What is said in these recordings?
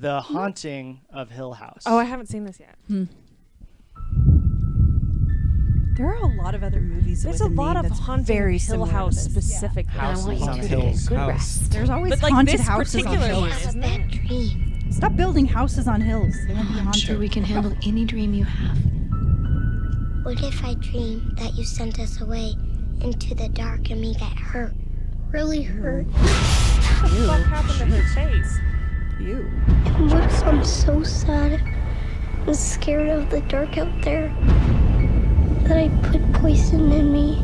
The Haunting of Hill House. Oh, I haven't seen this yet. There are a lot of other movies. There's with a lot of that's haunting very Hill similar House to this. specific. Houses I want on you to hills. get good rest. There's always But like haunted this houses on particular hills. one, Have a isn't bad it? dream. Stop building houses on hills. They won't be I'm haunted. sure we can handle any dream you have. What if I dream that you sent us away into the dark and we get hurt? Really hurt? What the fuck happened to her face? Ew. And what if I'm so sad and scared of the dark out there that I put poison in me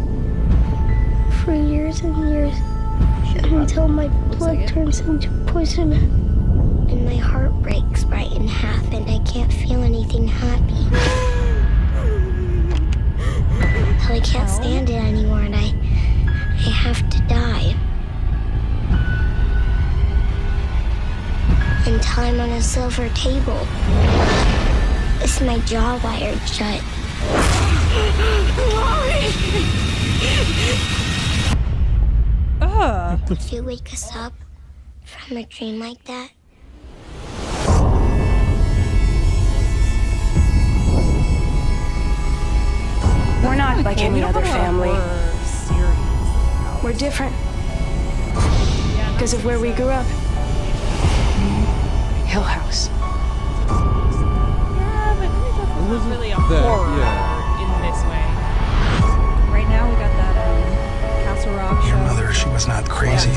for years and years until my blood turns into poison and my heart breaks right in half and I can't feel anything happy. Till I can't stand it anymore and I have to die. Until I'm on a silver table. Is my jaw wired shut? Would you wake us up from a dream like that? We're not like any other family. We're different. Because of where we grew up. Hill House. Yeah, but it's not really a horror in this way. Right now we got that Castle Rock Your show. mother, she was not crazy. The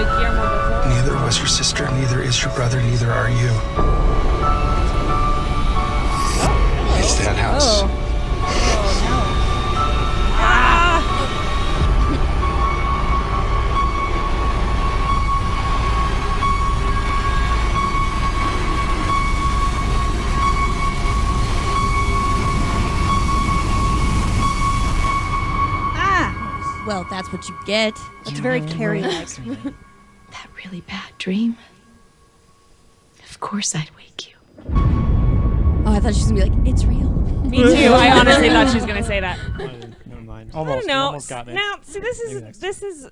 Guillermo del Toro. Neither was your sister, neither is your brother, neither are you. It's that house. Well, that's what you get. It's very Carrie-like. That really bad dream? Of course I'd wake you. Oh, I thought she was gonna be like, it's real. Me too. I honestly thought she was gonna say that. Never mind. I Almost. don't know. Almost got me. Now, see, this is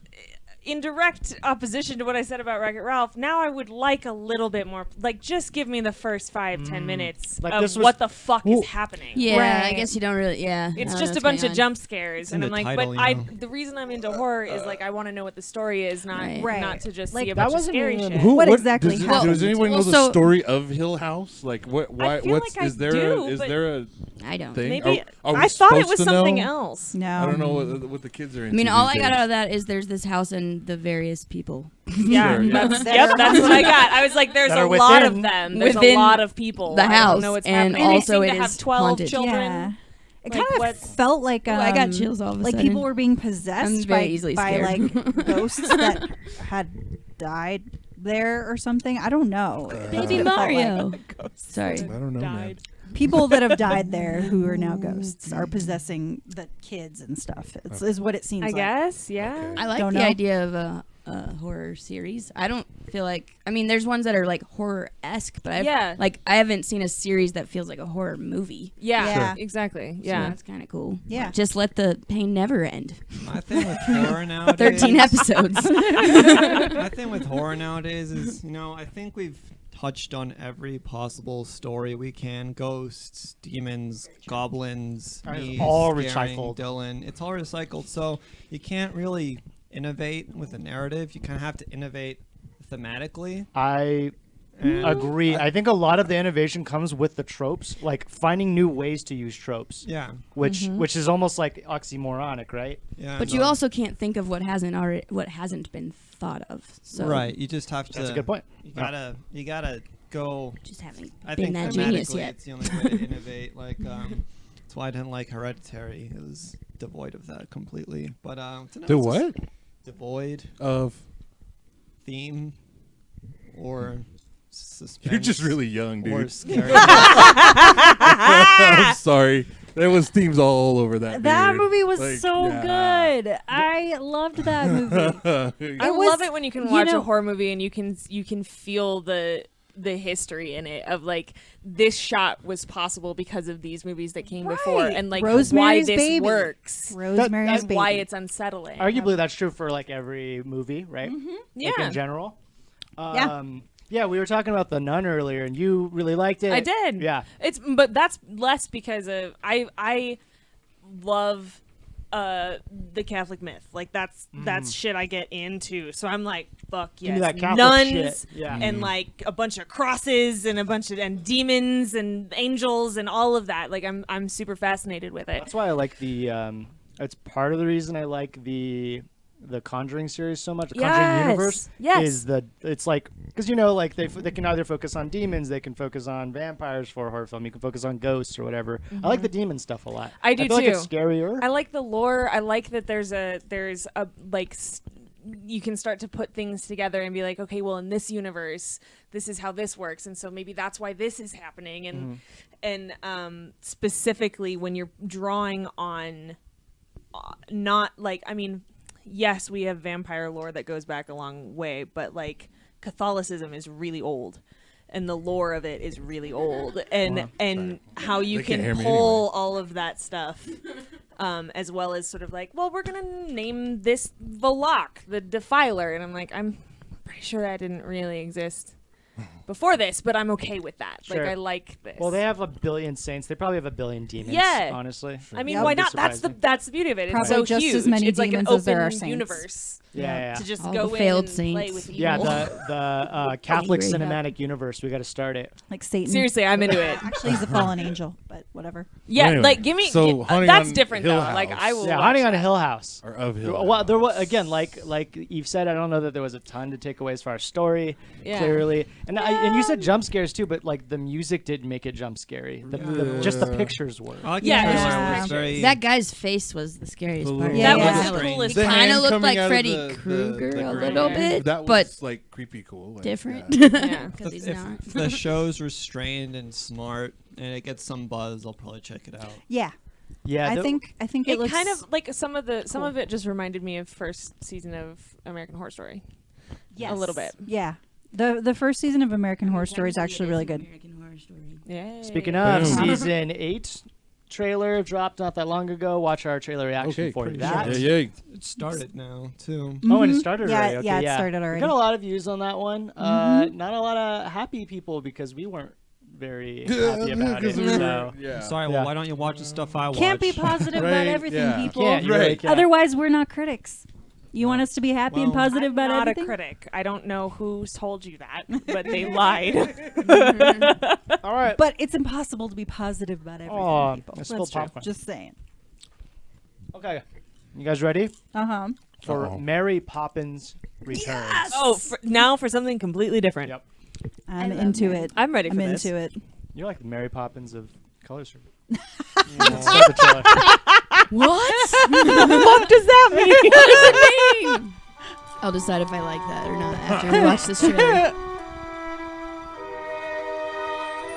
in direct opposition to what I said about Wreck-It Ralph. Now I would like a little bit more. Like, just give me the first 5-10 minutes Like of this was- what the fuck is happening. Yeah, I Right. guess you don't really. Yeah, It's I don't just know a bunch what's of going jump scares, and in I'm the like, title, but you know. the reason I'm into horror is like I want to know what the story is, not Right. not to just Like, see a that bunch of wasn't scary even- shit. What exactly does, happened? does anyone know Well, the so- story of Hill House? Like what? Why? I feel What's like is I there? do, Is but there a I don't. thing? Maybe Are we I thought it supposed was to something know? else. No. I don't know what the kids are I into. mean, all I these got days. out of that is there's this house and the various people. Yeah, Sure, yeah. that's what I got. I was like, there's That a are lot of within- them. There's a within lot of people. the I house, don't know what's and happening. also they it seem to have is 12 haunted. children. Yeah. It Like, kind of what- felt like I got chills all of a like sudden. people were being possessed I'm by very easily by scared. like ghosts that had died there or something. I don't know. That's what Baby it felt like. Mario. Sorry. I don't know, man. Died. People that have died there who are now ghosts are possessing the kids and stuff. It's is what it seems I like. guess, yeah. Okay. I like Don't the know. idea of a horror series. I don't feel like. I mean, there's ones that are like horror-esque, but Yeah. I haven't seen a series that feels like a horror movie. Yeah, Sure. exactly. So Yeah. that's kind of cool. Yeah. Just let the pain never end. My thing with horror nowadays. 13 episodes. My thing with horror nowadays is, I think we've touched on every possible story we can: ghosts, demons, goblins, It's me all scaring recycled. Dylan. It's all recycled. So you can't really innovate with a narrative. You kind of have to innovate thematically. I And agree. I think a lot of the innovation comes with the tropes, like finding new ways to use tropes. Yeah. Which is almost like oxymoronic, right? Yeah. But you also can't think of what hasn't been thought of. So right. You just have to. That's a good point. You gotta go. just haven't I been think that genius thematically, yet. it's the only way to innovate. Like, that's why I didn't like Hereditary. It was devoid of that completely. But The what? Devoid Of theme or suspense. you're just really young, or dude. scary. I'm sorry. There was themes all over that. That beard. movie was Like, so yeah. good. I loved that movie. I was- love it when you can you watch know- a horror movie and you can feel the history in it of like this shot was possible because of these movies that came before Right. and like why Rosemary's this Baby. works Rosemary's and Baby. why it's unsettling. Arguably, that's true for like every movie, right? Yeah. Like in general. Yeah, we were talking about The Nun earlier, and you really liked it. I did. Yeah. But that's less because of I love the Catholic myth. Like that's shit I get into. So I'm like, fuck Give me yes, that Catholic nuns shit. Yeah. and like a bunch of crosses and and demons and angels and all of that. Like I'm super fascinated with it. That's why I like the. It's part of the reason I like the Conjuring series so much. The Conjuring universe is it's like because like they can either focus on demons, they can focus on vampires for a horror film, you can focus on ghosts or whatever. I like the demon stuff a lot. I do feel too. Like it's scarier. I like the lore. I like that there's a like you can start to put things together and be like, okay, well in this universe, this is how this works, and so maybe that's why this is happening. And specifically when you're drawing on not like yes, we have vampire lore that goes back a long way, but like Catholicism is really old and the lore of it is really old, and how you can pull all of that stuff as well as sort of like, well, we're gonna name this Valak, the Defiler, and I'm like, I'm pretty sure that didn't really exist before this, but I'm okay with that. Sure. Like I like this. Well, they have a billion saints. They probably have a billion demons. Yeah. Honestly. I mean, why not? That's the beauty of it. Probably it's so just huge. as many it's like an demons as there open are saints. universe. Yeah. To just All go the in failed and play saints. with evil. Yeah, the Catholic Angry. cinematic universe. We got to start it. Like Satan. Seriously, I'm into it. Actually, he's a fallen angel, but whatever. Yeah, Anyway, like give me. so Haunting that's on different Hill though. Like House. I will. Yeah, watch Haunting on that. Hill House. Or of Hill. Well, there was again, like Eve said, I don't know that there was a ton to take away as far as story, Yeah. clearly, and you said jump scares too, but like the music didn't make it jump scary. Just the pictures were. I like the Yeah, trailer. it's just It was pictures. very That guy's face was the scariest part. Yeah, That yeah. was the Strange. coolest. The Kind hand of looked coming like out of Freddy the Krueger a grave. little bit, That but was like creepy cool. Like, different. Yeah. Because he's if not. the show's restrained and smart and it gets some buzz, I'll probably check it out. Yeah, Yeah, I think it It looks kind of like some of it just reminded me of first season of American Horror Story. yes. a little bit. Yeah, the first season of American Horror Story is actually really good. American Horror Story. Yeah. Speaking of Boom. season 8 trailer dropped not that long ago. Watch our trailer reaction Okay, for pretty that. sure. Yeah. It started now too. Oh, and it started Yeah, already. Okay, yeah, it started already. We got a lot of views on that one. Not a lot of happy people because we weren't very happy about it. So. Yeah. Sorry, Yeah. well, why don't you watch the stuff I watch? Can't be positive Right, about everything, yeah. people. Can't, you really can't. Otherwise, we're not critics. You want us to be happy and Well, positive I'm about not everything? a critic. I don't know who's told you that, but they lied. All right. But it's impossible to be positive about everything, Aw, people. I spilled true. popcorn. Just saying. Okay. You guys ready Uh-huh. for Uh-oh. Mary Poppins Returns? Oh, now for something completely different. Yep. I'm into it. I'm ready for I'm this. into it. You're like the Mary Poppins of Color Service. Let's start the trailer. What? What does that mean? What does it mean? I'll decide if I like that or not after we watch this trailer.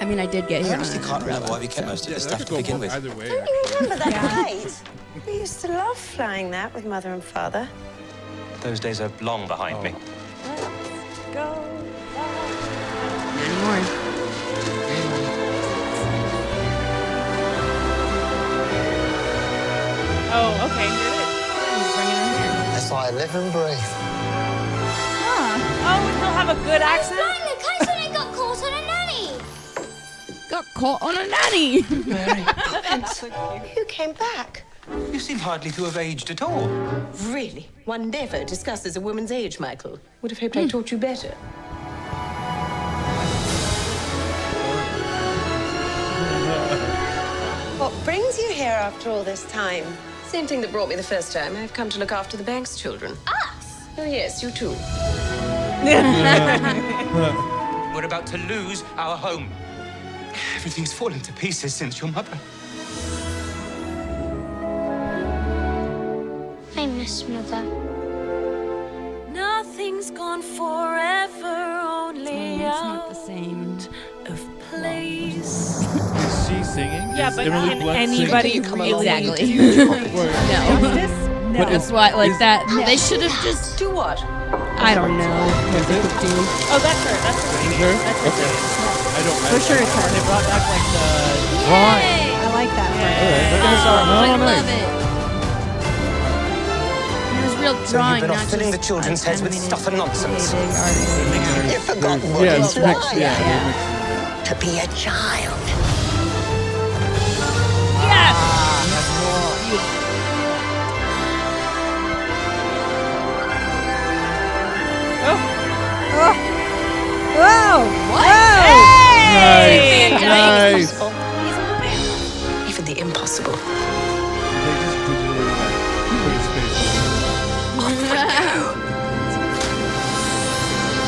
I mean, I did get here. I honestly can't remember why we kept most of this stuff to begin with. Either way. Remember that kite? We used to love flying that with Mother and Father. Those days are long behind me. Go. Anymore. Oh, okay. Here it is. Bring it on here. That's why I live and breathe. Oh, and he'll have a good accent. the kite and I got caught on a nanny. Got caught on a nanny. Mary, You came back. you seem hardly to have aged at all. Really? One never discusses a woman's age, Michael. Would have hoped I taught you better. What brings you here after all this time? Same thing that brought me the first time. I've come to look after the bank's children. Us? Oh, yes, you too. We're about to lose our home. Everything's fallen to pieces since your mother. I miss Mother. Nothing's gone forever, only It's not the same. of place. Is she singing? Yeah, Is but Emily can Blunt anybody singing? really Exactly. do No. No. That's why, like that. They should have just. Do what? I don't know. Is it? Oh, that's her. That's her. Is her? That's her. Okay. I don't. For sure it's her. They brought back like the Yay! I like that. They're gonna Oh, start. I Oh, love nice. it. It was real drawing, You've been not off filling the just children's heads with stuff and nonsense. You forgot what Yeah, it's it's mixed. like Yeah, to be a child. Whoa! Hey! Nice. Even the impossible. They just digitally put his face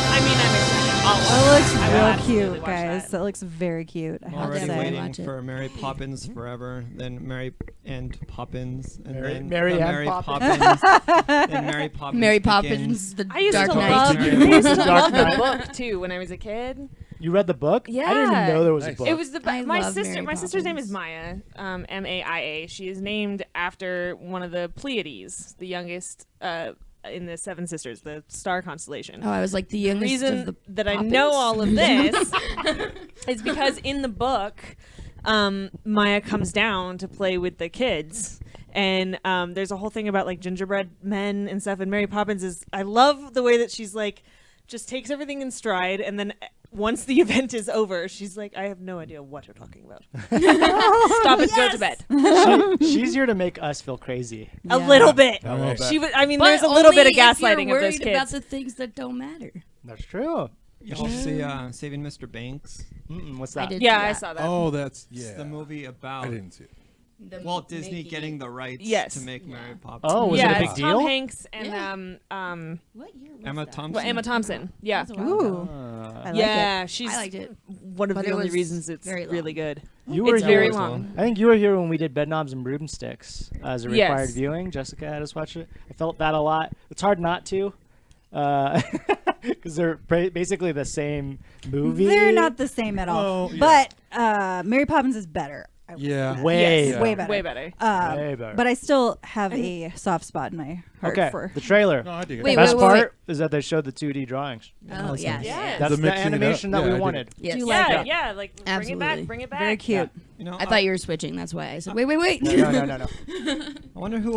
I mean, I'm excited. That looks I will real absolutely cute, watch guys. that. That looks very cute. I I'm have to already say. waiting Watch it. for Mary Poppins Forever, then Mary and Poppins, and Mary- then Mary the and Mary Poppins. Poppins, then Mary Poppins. Mary Begins. Poppins, the I used Dark to Knight. love. I Mary used to Dark love the Knight. book too when I was a kid. You read the book? Yeah. I didn't even know there was a Nice. book. It was the I my love sister. Mary My sister's name is Poppins. Maya, Maia. She is named after one of the Pleiades, the youngest in the Seven Sisters, the star constellation. Oh, I was like the The youngest reason of the that I Poppins? know all of this is because in the book, Maya comes down to play with the kids. And there's a whole thing about like gingerbread men and stuff. And Mary Poppins is, I love the way that she's like, just takes everything in stride. And then once the event is over, she's like, I have no idea what you're talking about. Stop it, go to bed. She's here to make us feel crazy. A little bit. A little bit. She was, I mean, But there's a little bit of only if you're gaslighting of those worried about kids. the things that don't matter. That's true. Y'all see Saving Mr. Banks? What's I that? did Yeah, see I that. saw that. Oh, that's It's the movie about I didn't see it. Walt Disney getting the rights Yes. to make Mary Poppins. Oh, was yeah, it a big it's deal? Tom Hanks and What year was Emma that? Thompson. well, Emma Thompson. Yeah. Ooh, I like Yeah, it. she's I liked it. one of But the it only was reasons it's very long. really good. You were It's here. very long. I think you were here when we did Bedknobs and Broomsticks as a required Yes. viewing. Jessica had us watch it. I felt that a lot. It's hard not to, because they're basically the same movie. They're not the same at all. Oh, yeah. But Mary Poppins is better. I would Yeah. say. Way, Yes. Way better. Way better. Way better. But I still have a soft spot in my heart Okay, for. the trailer. No, I dig it. Wait, Best wait, part is that they showed the 2D drawings. Oh, yes. Yes. That's The the, mixing it up. animation Yeah, I that we dig wanted. Yes. Do you like Yeah, it? yeah, like bring it Absolutely. back, bring it back. Very cute. You know, I thought you were switching. That's why I said, wait. No. I wonder who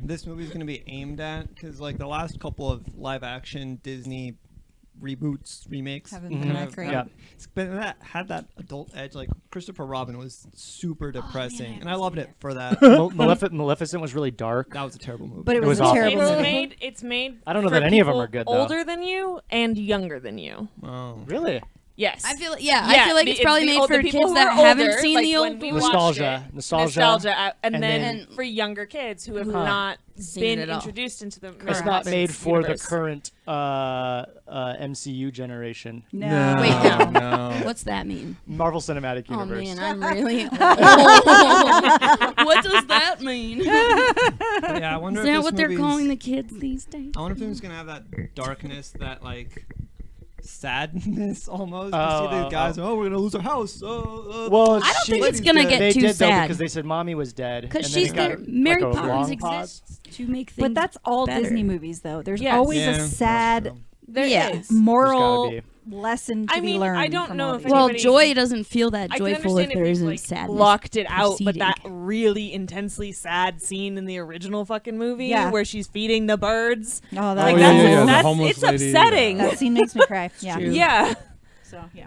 this movie is going to be aimed at, because like the last couple of live-action Disney reboots, remakes, Haven't been that great. Yeah. it's been had that adult edge. Like Christopher Robin was super depressing, and I loved it for that. Maleficent was really dark. That was a terrible movie. But it It was was a awful. terrible It's movie. made. It's made. I don't know for that any of them people are good, though. Older than you and younger than you. Oh. Really? Yes. I feel like it's probably the made old- for the people kids who that are haven't older, seen like the when old we ones. watched Nostalgia. it. Nostalgia. And And then then- for younger kids who have Huh. not Seen been it at all. introduced into the It's Mary not Poppins made for universe. the current MCU generation. No. Wait, no. No. What's that mean? Marvel Cinematic Oh Universe. man, I'm really. What does that mean? Yeah, I wonder Is if that this what they're movie's- calling the kids these days? I wonder if it's gonna have that darkness, that like sadness almost. You Oh, see these guys, we're gonna lose our house. Well, I don't think it's gonna get they too did though sad. because they said mommy was dead. Because and then she's it got, there. Mary like, a Poppins long pause. exists to make things. But that's all better. Disney movies, though. There's Yes. always Yeah, a that's sad true. There Yeah. is. moral There's lesson to I be mean, learned. I don't from know all if these. Well, anybody- joy doesn't feel that I can joyful if understand there you've, isn't like, sadness. blocked it out, but preceding. that really intensely sad scene in the original fucking movie Yeah. where she's feeding the birds. Oh, that Like Oh, that's, yeah, the that's homeless it's lady, upsetting. that scene makes me cry. Yeah. True. Yeah. So yeah.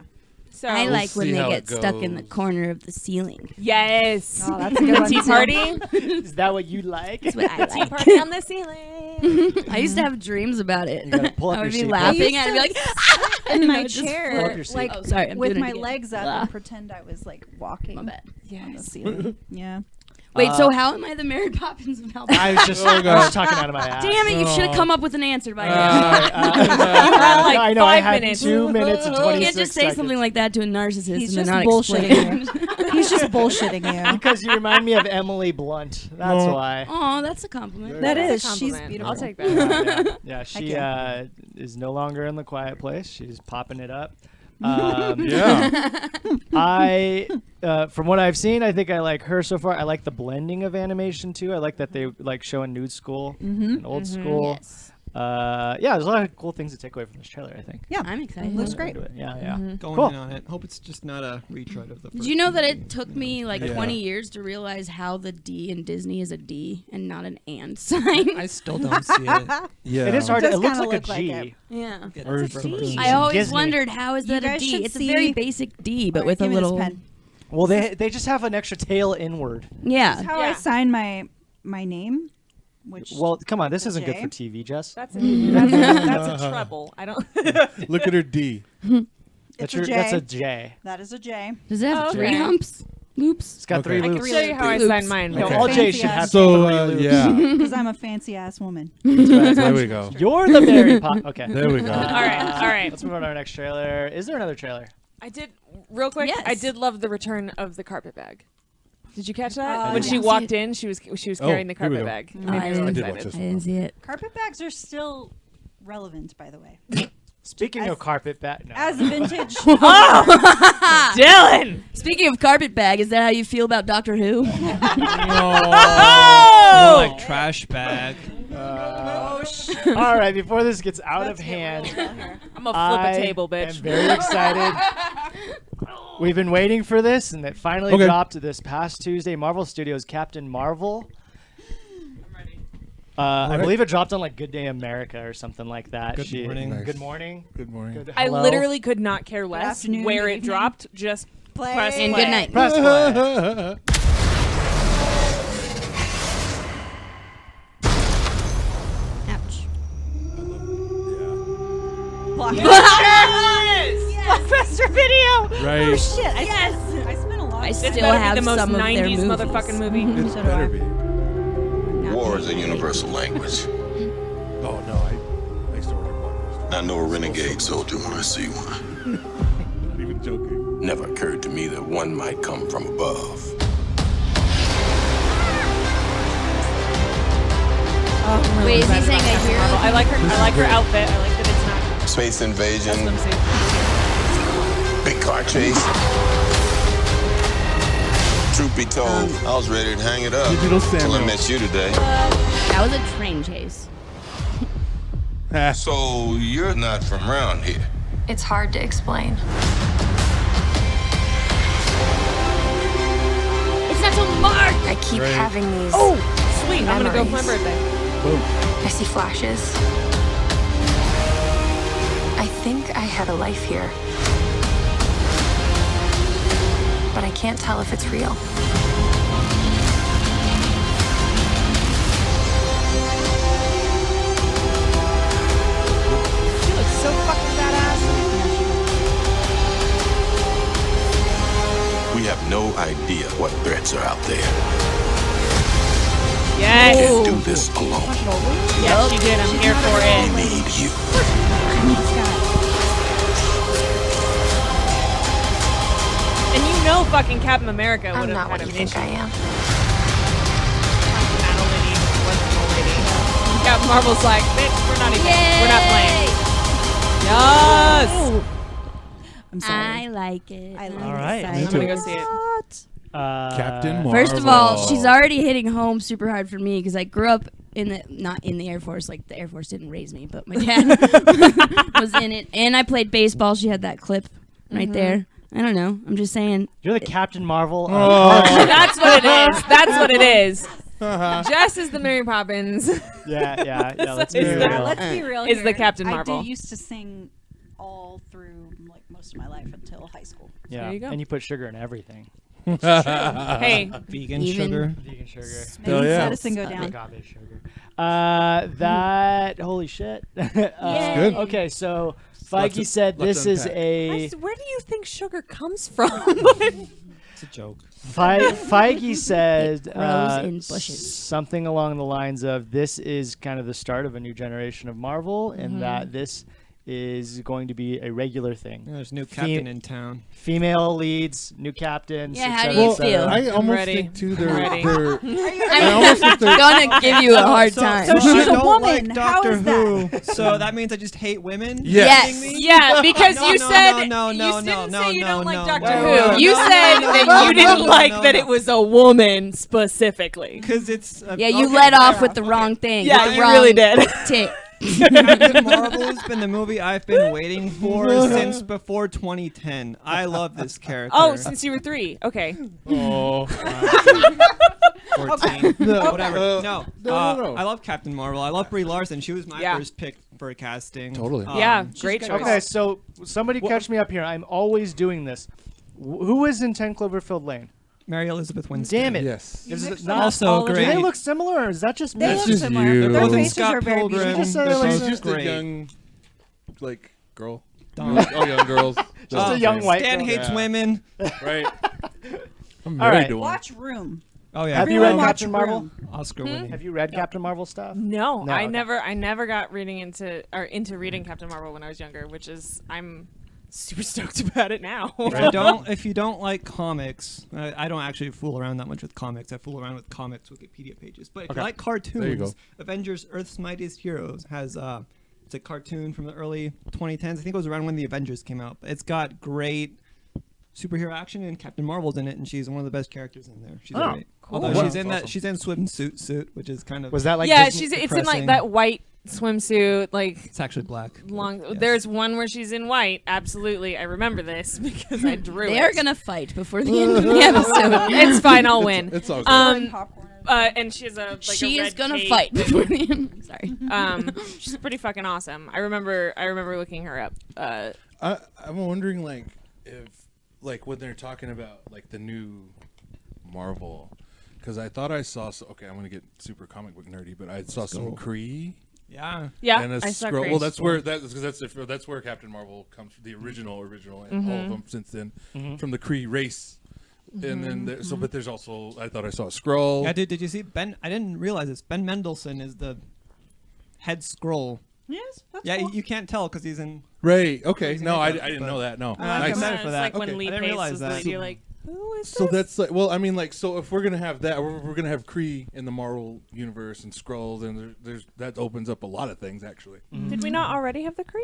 So I like when see they how get it stuck in the goes. corner of the ceiling. Yes. Oh, that's a good one Tea too. party. Is that what you like? That's what I Tea like. party on the ceiling. I used to have dreams about it. You gotta pull up I would your be seat. laughing I and used I'd be to like, in and I my would just Pull up chair, your seat. like Oh, sorry, I'm with doing it my again. legs up Ah. and pretend I was like walking My bad. on the ceiling. Yeah. Wait, so how am I the Mary Poppins of Alabama? I was just, Oh, I was God. just talking out of my ass. Damn it, you should have Oh. come up with an answer by now. had, like, I know. I 5 had minutes. 2 minutes and You 26 can't just say seconds. something like that to a narcissist He's and just then not explain bullshitting it. He's just bullshitting you. Because you remind me of Emily Blunt. That's Oh. why. Oh, that's a compliment. That That's a is. She's compliment. beautiful. I'll take that. Yeah, she yeah. is no longer in the quiet place. She's popping it up. Yeah. I, from what I've seen, I think I like her so far. I like the blending of animation too. I like that they like show a new school and old school. Yes. there's a lot of cool things to take away from this trailer, I think. Yeah, I'm excited. Looks great. Yeah. Going Cool. in on it. Hope it's just not a retread of the first. Did you know that it took me like Yeah. 20 years to realize how the D in Disney is a D and not an and sign? I still don't see it. Yeah. It is hard. does It looks kinda like a look like G. it. Yeah. Or It's a something. D. I always Disney. wondered how is that You a guys D? should It's a very see- basic D, but All with right, a give me this little. pen. Well, they just have an extra tail inward. Yeah. This is how I sign my name. Which Well, come on, this is a isn't good J. for TV, Jess. That's a treble. I don't. Look at her D. It's That's a J. That is a J. Does it have Oh, three okay. humps? Loops? It's got Okay. three I loops. can show you how I Loops. sign mine. No, Okay. all J Fancy should ass. have So, three loops. yeah. Because I'm a fancy ass woman. There we go. You're the Mary Poppins. Okay. There we go. All right. Let's move on to our next trailer. Is there another trailer? I did real quick. Yes. I did love the return of the carpet bag. Did you catch that? I When didn't she see walked it. in, she was Oh, carrying the here we carpet go. bag. Oh, Made me I real didn't- did watch excited. this I didn't see it. Carpet bags are still relevant, by the way. Speaking As- of carpet bag, no. As a vintage. Dylan. Speaking of carpet bag, is that how you feel about Doctor Who? More like trash bag. All right, before this gets out of hand, I'm gonna flip a table, I'm bitch. very excited. We've been waiting for this, and it finally Okay. dropped this past Tuesday. Marvel Studios' Captain Marvel. I right. believe it dropped on like Good Day America or something like that. Good morning. Nice. Good morning. Good morning. Good I hello. literally could not care less afternoon, where good it evening. dropped. Just Play. press And play. good night. Press play. Ouch. Blockbuster video. Right. Oh shit! I spent a lot. I of still It's better have be the most some of their 90s movies. motherfucking movie. It So do better I. be. War is a universal language. Oh no, I used to work at Blockbuster. I know a renegade soldier when I see one. Not even joking. Never occurred to me that one might come from above. Oh, I'm really Wait, is he excited saying about a Captain hero? Marvel. I like her outfit. I like that it's not. Space invasion, That's what I'm saying. big car chase. Truth be told, I was ready to hang it up Digital until I Samuel. met you today. That was a train chase. So you're not from around here. It's hard to explain. It's not so Mark! I keep Right. having these. Oh, sweet. I'm gonna go for my Memories. birthday. Boom. I see flashes. I think I had a life here. But I can't tell if it's real. She looks so fucking badass. We have no idea what threats are out there. Yes. Can't do this alone. Yes, she did. I'm here for We it. need you. And you know fucking Captain America I'm would have not had what an you think issue. I am. Battle lady wasn't a lady. Captain Marvel's like, bitch, we're not playing. Yes. I'm sorry. I like it. I like All right. this. Me I'm gonna go see it. Captain Marvel. First of all, she's already hitting home super hard for me because I grew up not in the Air Force. Like the Air Force didn't raise me, but my dad was in it, and I played baseball. She had that clip right there. I don't know. I'm just saying. You're the Captain Marvel. That's what it is. That's what it is. Jess is the Mary Poppins. Yeah. Let's be Is real. that- Let's be real. Is the here. Captain Marvel. I used to sing all through like most of my life until high school. Yeah, there you go. and you put sugar in everything. Hey, Vegan Even- sugar. Vegan sugar. Hell yeah. Medicine go down. Agave sugar. That holy shit. good. Okay, so Lots Feige of- said lots this to is unpack. a where do you think sugar comes from? It's a joke. Feige said It grows in bushes. something along the lines of this is kind of the start of a new generation of Marvel, and that this is going to be a regular thing. Yeah, there's a new captain in town. Female leads, new captains. Yeah, et how cetera, do you et cetera. feel? I almost ready. think too I'm ready. I almost think they're Gonna give you a hard time. So I she's a don't woman. Like How Doctor is that? Who. So that means I just hate women? Yes. You're kidding me? Yeah, because No, you no, said no, you no, didn't no, say you no, don't like no, Doctor no, Who. no, You no, said no, that no, you didn't no, like no, that no. it was a woman specifically. Because it's Yeah, you okay, let off fair with the enough. wrong thing. Yeah, the you wrong really did. Tick. Captain Marvel has been the movie I've been waiting for since before 2010. I love this character. Oh, since you were 3. Okay. Oh. 14. No. Whatever. No. I love Captain Marvel. I love Brie Larson. She was my first pick for casting. Totally. Great choice. Okay, so somebody catch me up here. I'm always doing this. Who is in 10 Cloverfield Lane? Mary Elizabeth Winstead. Damn it. Yes. Is it not also great. Do they look similar, or is that just me? They look similar. you. Their Both in faces Scott are very Pilgrim. beautiful. Just say They're like- She's both just great. a young, like, girl. Dumb. All young girls. Just a young white Stan girl. hates Yeah. women. Right. I'm All very right. doing. Watch Room. Oh yeah. Have you read Everyone watch Captain Marvel? Room. Oscar winning. Have you read Captain Marvel stuff? No, No, I okay. never got into reading Captain Marvel when I was younger, which is I'm super stoked about it now. If you don't like comics, I don't actually fool around that much with comics. I fool around with comics Wikipedia pages. But if you like cartoons, There you go. Avengers: Earth's Mightiest Heroes has it's a cartoon from the early 2010s. I think it was around when the Avengers came out. It's got great superhero action, and Captain Marvel's in it, and she's one of the best characters in there. She's great. cool. Although Wow. she's in swimsuit suit, which is kind of Was that like yeah, Disney- it's in like depressing. that white swimsuit, like It's actually black. long. Yes. There's one where she's in white. Absolutely, I remember this because I drew it. They are gonna fight before the end of the episode. It's fine, I'll win. It's all good. And she has She a is red gonna cape fight that- before the end. Sorry. She's pretty fucking awesome. I remember looking her up. I'm wondering, like, if, like, when they're talking about, like, the new Marvel, because I thought I saw, okay, I'm going to get super comic book nerdy, but I saw some Kree. Yeah. Yeah, And a I saw scroll. Kree. Well, that's where that's where Captain Marvel comes from, the original, and all of them since then from the Kree race. And then but there's also, I thought I saw a scroll. Yeah, dude, did you see Ben? I didn't realize this. Ben Mendelsohn is the head scroll. Yes, that's Yeah, cool. you can't tell because he's in. Right. Okay. He's No, I makeup, didn't but- know that. No. I'm Nice. excited for It's that. like when Okay. Lee I didn't Pace realize was that. you're like, who is So this? that's like, well, I mean, like, so if we're gonna have that, we're gonna have Kree in the Marvel universe and Skrulls, and there's that opens up a lot of things actually. Did we not already have the Kree?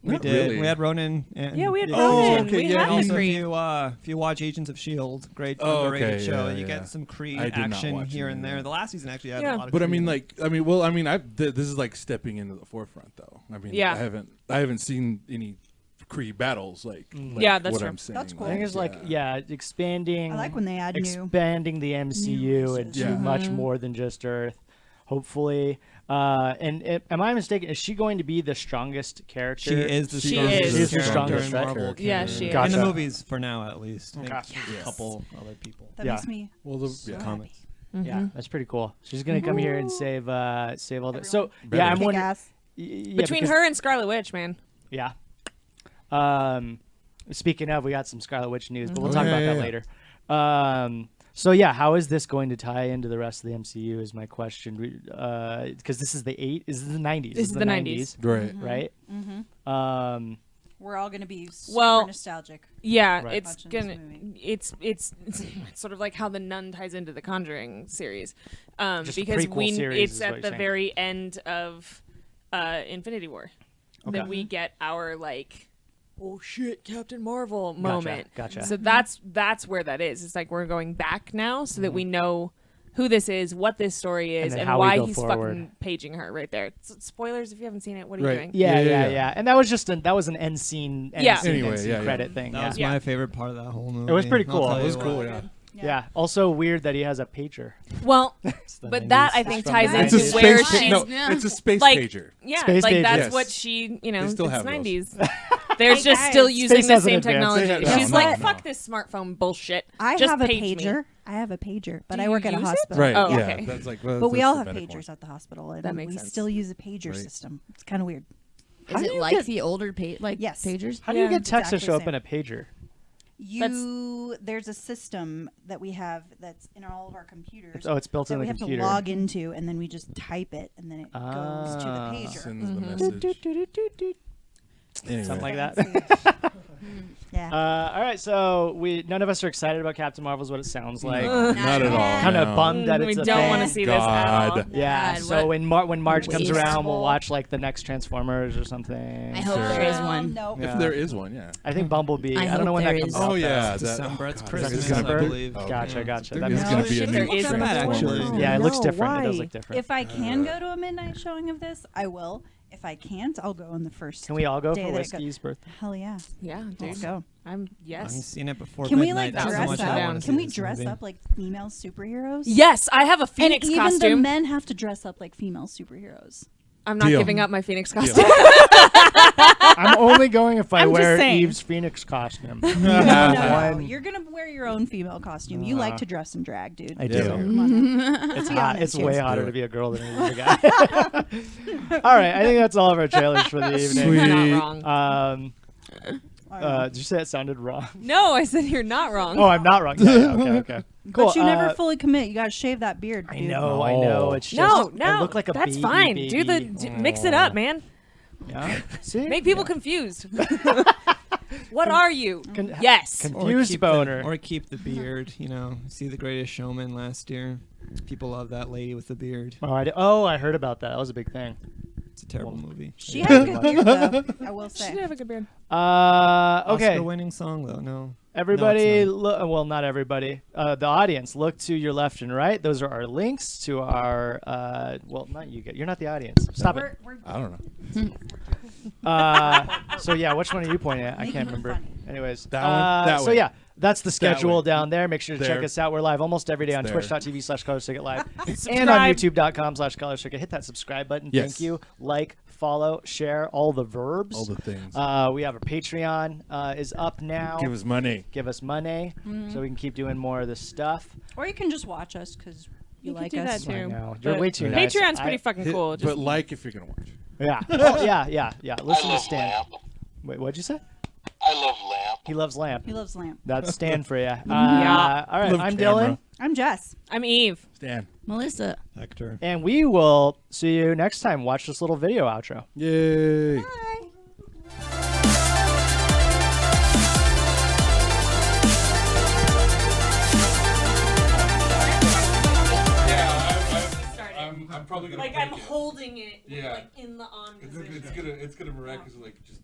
We Not did. really. We had Ronan. And Yeah, we had Oh, Ronan. okay, we yeah, had Also, the Kree. if you watch Agents of S.H.I.E.L.D., great Oh, underrated okay, show, yeah, you yeah. get some Kree I did not action watch here it, and yeah. there. The last season actually had Yeah. a lot of But I Kree mean, in it. like, this is like stepping into the forefront, though. I mean, Yeah. I haven't seen any Kree battles like Yeah, that's what true. I'm saying. That's cool. I think it's like expanding. I like when they add expanding the MCU races. into much more than just Earth. Hopefully, am I mistaken? Is she going to be the strongest character? She is the She strongest is. She's the character strongest, in right? Marvel. Yeah, she is. Gotcha. In the movies, for now at least. Okay. Maybe a couple other people. That Yeah. makes me Well, so yeah. Comics. Yeah, that's pretty cool. She's gonna come here and save all this. So Better. yeah, I'm kick wondering ass. Between because- her and Scarlet Witch, man. Yeah. Speaking of, we got some Scarlet Witch news, but we'll Oh, talk yeah, about yeah, that later. So yeah, how is this going to tie into the rest of the MCU? Is my question. Because this is the 90s. This is the 90s. Right. Right. Mm-hmm. We're all going to be super Well, nostalgic. Yeah, Right. it's Watching this gonna. movie. It's sort of like how the Nun ties into the Conjuring series, Just a because prequel series is it's what at you're the saying. very end of Infinity War that we get our like, oh shit, Captain Marvel moment. Gotcha. So that's where that is. It's like we're going back now so that we know who this is, what this story is, then and how we why go he's forward. fucking paging her right there. Spoilers if you haven't seen it. What are Right. you doing? Yeah. And that was just that was an end scene. Yeah. Anyway, yeah, credit thing. That Yeah. was my favorite part of that whole movie. It was pretty I'll cool. tell It you was what. Cool, yeah. Yeah. Also weird that he has a pager. Well, the but that 90s. I think From ties the into 90s. where It's a space she's no, it's a space like, pager. yeah, Space like pager. that's Yes. what she, They still it's have those. 90s. They're just guys. still using Space the hasn't same advanced. technology. No, She's no, like, no. fuck this smartphone bullshit. I Just have a page me. pager. I have a pager, but Do I you work at a use it? hospital. Right. Oh, yeah. okay. That's like. But we all have that's the better pagers at the hospital, and That makes we sense. still use a pager Right. system. It's kind of weird. Is it like the older Yes. pagers? How do you Yeah. get text to Exactly show up same. in a pager? There's a system that we have that's in all of our computers. It's built that in the we have computer. to log into, and then we just type it, and then it goes to the Ah. pager. Sends the Mm-hmm. message. Anyway. Something like that. Yeah. All right, so none of us are excited about Captain Marvel. Is what it sounds like. Not at all. Kind of no. bummed that We it's a don't want to thing. see this at all. God. Yeah. God, So what when March comes around, we'll wasteful. watch like the next Transformers or something. I hope Sure. there is one. No. Yeah. If there is one, yeah. I think Bumblebee. I I don't know hope when that there comes is. out. Oh yeah, though. December. It's Is that Christmas, December? I believe. Oh, Gotcha, okay. gotcha. There That is makes gonna sense. be a There new is a Transformers. actually. Yeah, it looks No, different. Why? It does look different. If I can go to a midnight showing of this, I will. If I can't, I'll go on the first. Can we all go day for that it Whiskey's birthday? Hell yeah. Yeah, dude. Let's go. I've seen it before. Can we midnight. like That's how dress much I wanna up? see Can we this dress movie. up like female superheroes? Yes, I have a Phoenix and even costume. the men have to dress up like female superheroes. I'm not giving up my Phoenix Deal. costume. I'm only going if I I'm just wear saying. Eve's Phoenix costume. No, you're gonna wear your own female costume. You like to dress in drag, dude. I do. Come on now. It's Be hot. honest It's way here. hotter to be a girl than it is a guy. All right, I think that's all of our trailers for the evening. Sweet. You're not wrong. Did you say it sounded wrong? No, I said you're not wrong. Oh, I'm not wrong. Yeah, okay. Cool. But you never fully commit. You gotta shave that beard. I dude. know. It's just No, I look like a that's baby, fine. baby. Mix it up, man. Yeah. See? Make people confused. What are you? Yes. Confused boner. Or keep the beard. You know, see The Greatest Showman last year. People love that lady with the beard. I heard about that. That was a big thing. It's a terrible movie. She had a good beard, though. I will say. She did have a good beard. Okay. Oscar-winning song, though. No. Everybody, No, well, not everybody. The audience, look to your left and right. Those are our links to our. Well, not you. You're not the audience. Stop it. I don't know. So yeah, which one are you pointing at? I can't remember. Anyways, That one? That so way. yeah, that's the schedule way. down there. Make sure to check There. us out. We're live almost every day on There. twitch.tv/ColorCircuit Live and on youtube.com/ColorCircuit. Hit that subscribe button. Yes. Thank you. Like, follow, share, all the verbs. All the things. We have a Patreon is up now. Give us money. Give us money so we can keep doing more of this stuff. Or you can just watch us because you like do us. that too. I know. You're But way too nice. Patreon's pretty fucking cool. But like if you're gonna watch. Yeah. Oh, yeah. Listen to Stan. Lamp. Wait, what'd you say? I love Lamp. He loves Lamp. He loves Lamp. That's Stan for you. Yeah. All right. Love I'm camera. Dylan. I'm Jess. I'm Eve. Stan. Melissa. Hector. And we will see you next time. Watch this little video outro. Yay. I'm probably gonna Like I'm holding it Yeah. like in the on position. It's gonna miraculously like just